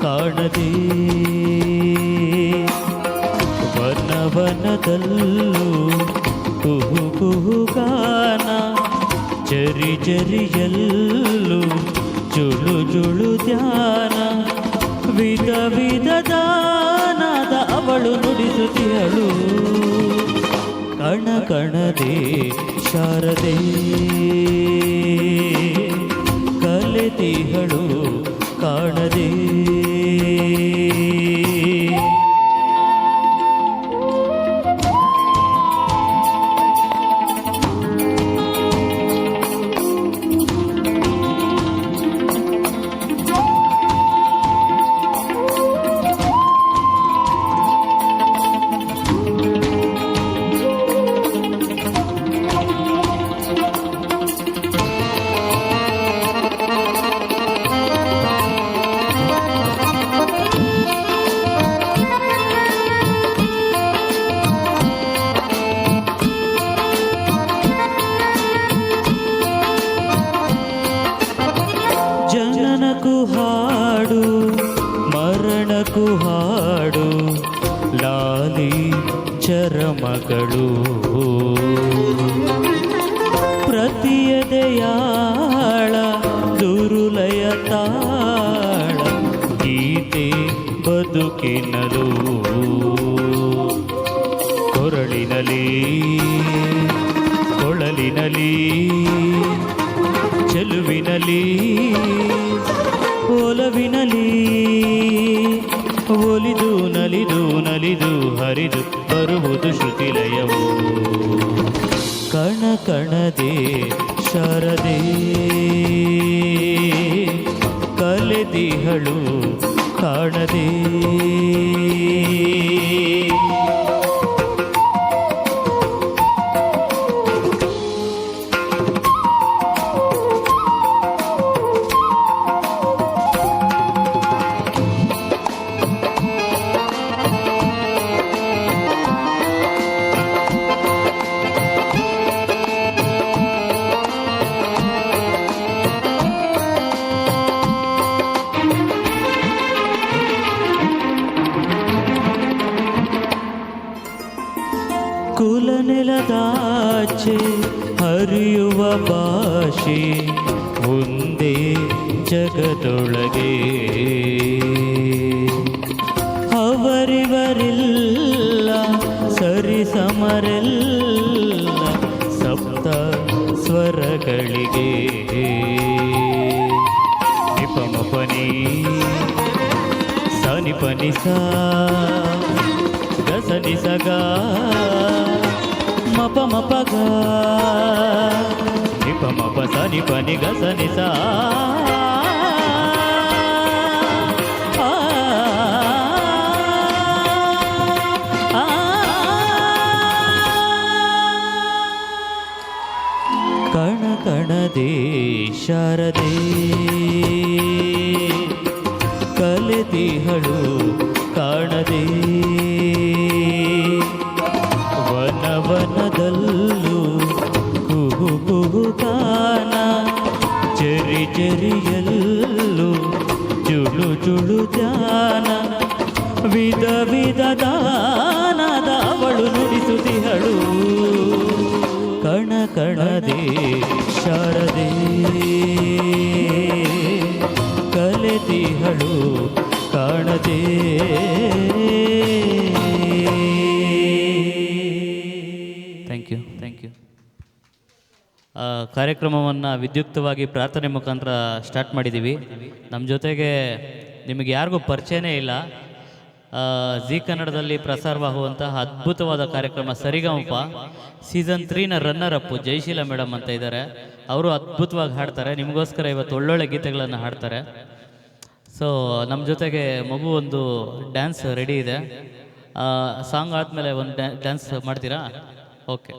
ಕಾಣದೆ ವನವನದಲ್ಲೂ ಕುಹು ಕುಹುಗಾನ ಜರಿ ಜರಿಯಲ್ಲೂ ಜುಳು ಜುಳು ಧ್ಯಾನ ವಿಧ ವಿಧದ ನಾದ ಅವಳು ನುಡಿಸುತ್ತಿಯಳು ಕಣ ಕಣದೆ ಶಾರದೆ ಕಲೆತಿಹಳು ಕಾಣದೆ ಜನನಕ್ಕೂ ಹಾಡು ಮರಣಕ್ಕೂ ಹಾಡು ಲಾಲಿ ಚರಮಗಳು ಪ್ರತಿಯದೆಯಾಳ ದುರುಲಯ ತಾಳ ಗೀತೆ ಬದುಕಿನಲು ಕೊರಳಿನಲಿ ಕೊಳಲಿನಲಿ ಚೆಲುವಿನಲಿ ಒಲವಿನಲಿ ಒಲಿದು ನಲಿದು ನಲಿದು ಹರಿದು ಬರುವುದು ಶ್ರುತಿಲಯವು ಕಣ ಕಣದೆ ಶಾರದೆ ಕಲೆದಿಹಳು ಕಾಣದೆ ಕುಲನೆಲದಾಚೆ ಹರಿಯುವ ಭಾಷೆ ಒಂದೇ ಜಗದೊಳಗೆ ಅವರಿವರಿಲ್ಲ ಸರಿಸಮರೆಲ್ಲ ಸಪ್ತ ಸ್ವರಗಳಿಗೆ ನಿಪಮಪನಿ ಸನಿಪನಿಸ ಗಸನಿಸಗ ಮಪ ಮಪಗ ನಿಪ ಮಪ ಸನಿ ಪನಿ ಗಸನಿಸ ಕಣ ಕಣದೆ ಶಾರದೆ ಕಲೆದಿಹಳು ಕಾಣದೆ ವನವನದಲ್ಲೂ ಕುಹು ಕುಹುಗಾನ ಜರಿ ಜರಿಯಲ್ಲೂ ಜುಳು ಜುಳು ಧ್ಯಾನ ವಿಧ ವಿಧದ ನಾದ ಅವಳು ನುಡಿಸುತ್ತಿಹಳು ಕಣ ಕಣದೆ ಶಾರದೆ ಕಲೆತಿಹಳು ಕಾಣದೆ ಥ್ಯಾಂಕ್ ಯು ಕಾರ್ಯಕ್ರಮವನ್ನು ವಿದ್ಯುಕ್ತವಾಗಿ ಪ್ರಾರ್ಥನೆ ಮುಖಾಂತರ ಸ್ಟಾರ್ಟ್ ಮಾಡಿದ್ದೀವಿ. ನಮ್ಮ ಜೊತೆಗೆ ನಿಮಗೆ ಯಾರಿಗೂ ಪರಿಚಯನೇ ಇಲ್ಲ, ಜಿ ಕನ್ನಡದಲ್ಲಿ ಪ್ರಸಾರವಾಗುವಂತಹ ಅದ್ಭುತವಾದ ಕಾರ್ಯಕ್ರಮ ಸರಿಗಮಪ ಸೀಸನ್ 3ನ ರನ್ನರ್ ಅಪ್ ಜಯಶೀಲ ಮೇಡಮ್ ಅಂತ ಇದ್ದಾರೆ. ಅವರು ಅದ್ಭುತವಾಗಿ ಹಾಡ್ತಾರೆ. ನಿಮಗೋಸ್ಕರ ಇವತ್ತು ಒಳ್ಳೊಳ್ಳೆ ಗೀತೆಗಳನ್ನು ಹಾಡ್ತಾರೆ. ಸೊ ನಮ್ಮ ಜೊತೆಗೆ ಮಗು ಒಂದು ಡ್ಯಾನ್ಸ್ ರೆಡಿ ಇದೆ. ಸಾಂಗ್ ಆದಮೇಲೆ ಒಂದು ಡ್ಯಾನ್ಸ್ ಮಾಡ್ತೀರಾ? ಓಕೆ.